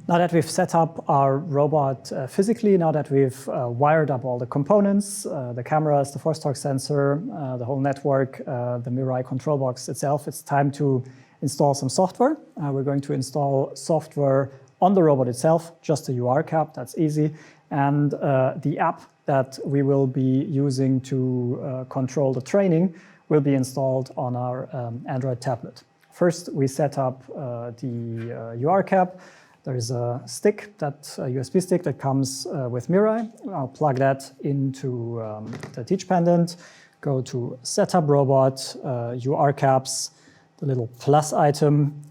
Now that we've set up our robot physically, now that we've wired up all the components, the cameras, the force torque sensor, the whole network, the MIRAI control box itself, it's time to install some software. We're going to install software on the robot itself, just a UR cap, that's easy, and the app that we will be using to control the training will be installed on our Android tablet. First, we set up the UR cap. There is a stick, a USB stick that comes with MIRAI. I'll plug that into the teach pendant, go to Setup Robot, UR caps, the little plus item,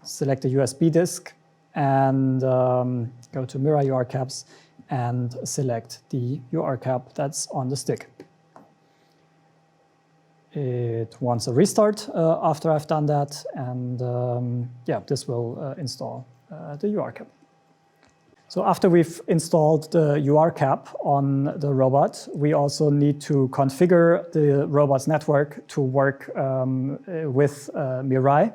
select the USB disk, and go to MIRAI UR caps and select the UR cap that's on the stick. It wants a restart after I've done that, and yeah, this will install the UR cap. So after we've installed the UR cap on the robot, we also need to configure the robot's network to work with MIRAI.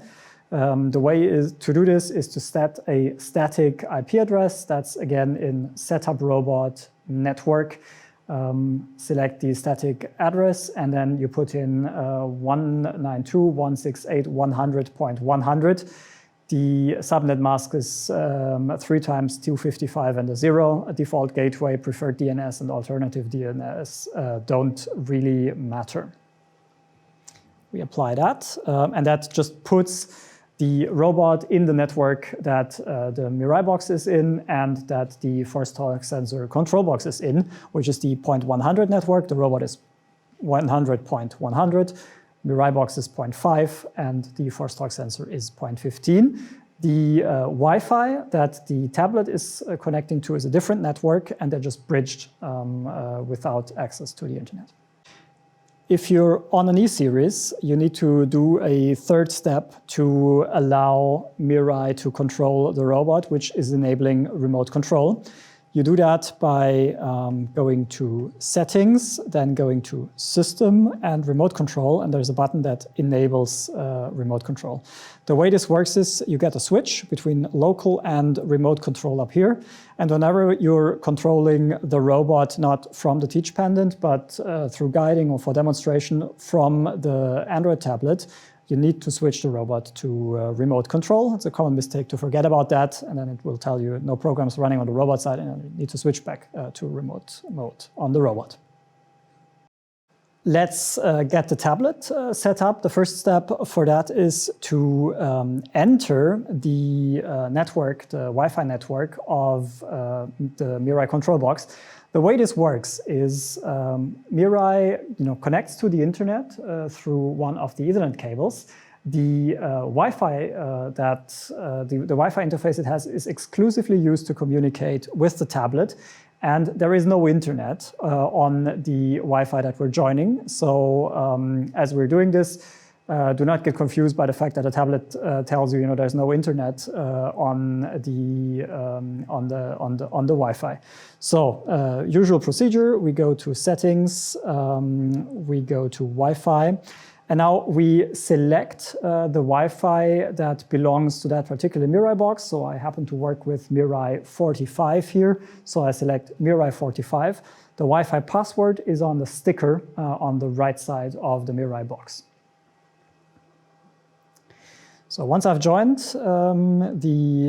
The way to do this is to set a static IP address. That's again in Setup Robot Network. Select the static address, and then you put in 192.168.100.100. The subnet mask is 3 times 255 and a 0. A default gateway, preferred DNS, and alternative DNS don't really matter. We apply that, and that just puts the robot in the network that the MIRAI box is in and that the force torque sensor control box is in, which is the 0.100 network. The robot is 100.100. MIRAI box is 0.5, and the force torque sensor is 0.15. The Wi-Fi that the tablet is connecting to is a different network, and they're just bridged without access to the internet. If you're on an E-series, you need to do a third step to allow MIRAI to control the robot, which is enabling remote control. You do that by going to Settings, then going to System and Remote Control, and there's a button that enables remote control. The way this works is you get a switch between local and remote control up here, and whenever you're controlling the robot, not from the teach pendant, but through guiding or for demonstration from the Android tablet, you need to switch the robot to remote control. It's a common mistake to forget about that, and then it will tell you no programs running on the robot side, and you need to switch back to remote mode on the robot. Let's get the tablet set up. The first step for that is to enter the network, the Wi-Fi network of the MIRAI control box. The way this works is MIRAI connects to the internet through one of the Ethernet cables. The Wi-Fi the Wi-Fi interface it has is exclusively used to communicate with the tablet, and there is no internet on the Wi-Fi that we're joining. So as we're doing this, do not get confused by the fact that a tablet tells you, there's no internet on the Wi-Fi. So usual procedure: we go to Settings, we go to Wi-Fi, and now we select the Wi-Fi that belongs to that particular MIRAI box. So I happen to work with MIRAI 45 here, so I select MIRAI 45. The Wi-Fi password is on the sticker on the right side of the MIRAI box. So once I've joined the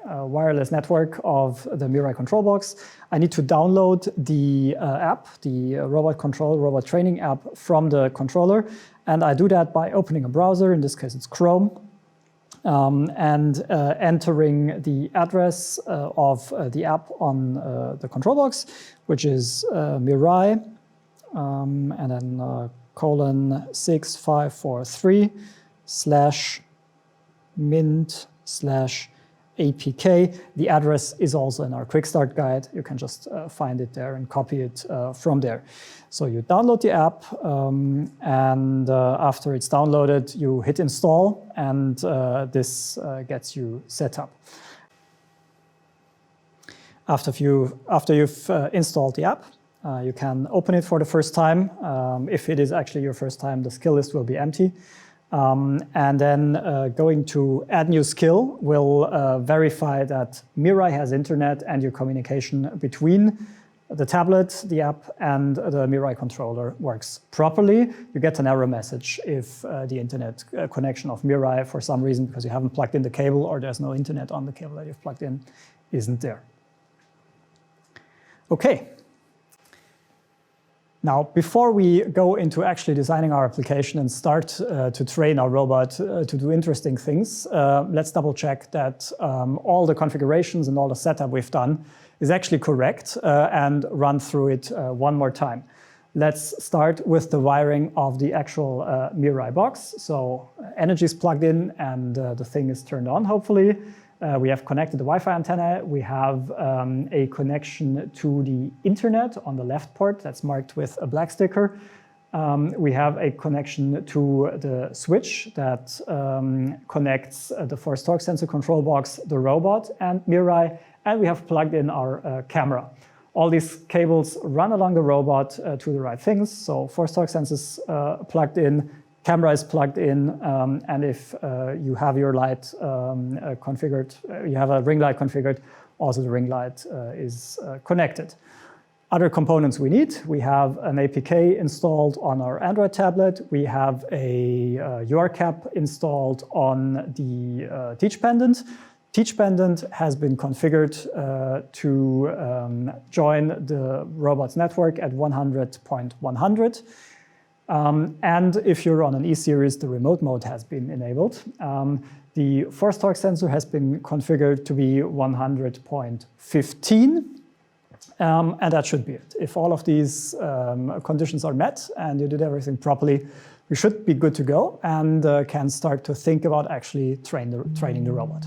wireless network of the MIRAI control box, I need to download the app, the robot training app from the controller. And I do that by opening a browser, in this case it's Chrome, and entering the address of the app on the control box, which is MIRAI, and then :mint/APK. The address is also in our quick start guide. You can just find it there and copy it from there. So you download the app, and after it's downloaded, you hit install, and this gets you set up. After you've installed the app, you can open it for the first time. If it is actually your first time, the skill list will be empty. And then going to add new skill will verify that MIRAI has internet and your communication between the tablet, the app, and the MIRAI controller works properly. You get an error message if the internet connection of MIRAI, for some reason, because you haven't plugged in the cable or there's no internet on the cable that you've plugged in, isn't there. Okay. Now, before we go into actually designing our application and start to train our robot to do interesting things, let's double check that all the configurations and all the setup we've done is actually correct and run through it one more time. Let's start with the wiring of the actual MIRAI box. So energy is plugged in and the thing is turned on, hopefully. We have connected the Wi-Fi antenna. We have a connection to the internet on the left port that's marked with a black sticker. We have a connection to the switch that connects the force torque sensor control box, the robot, and MIRAI. And we have plugged in our camera. All these cables run along the robot to the right things. So force torque sensors plugged in, camera is plugged in, and if you have your light configured, you have a ring light configured, also the ring light is connected. Other components we need, we have an APK installed on our Android tablet. We have a UR cap installed on the Teach pendant. Teach pendant has been configured to join the robot's network at 100.100. And if you're on an E-series, the remote mode has been enabled. The force torque sensor has been configured to be 100.15. And that should be it. If all of these conditions are met and you did everything properly, we should be good to go and can start to think about actually training the robot.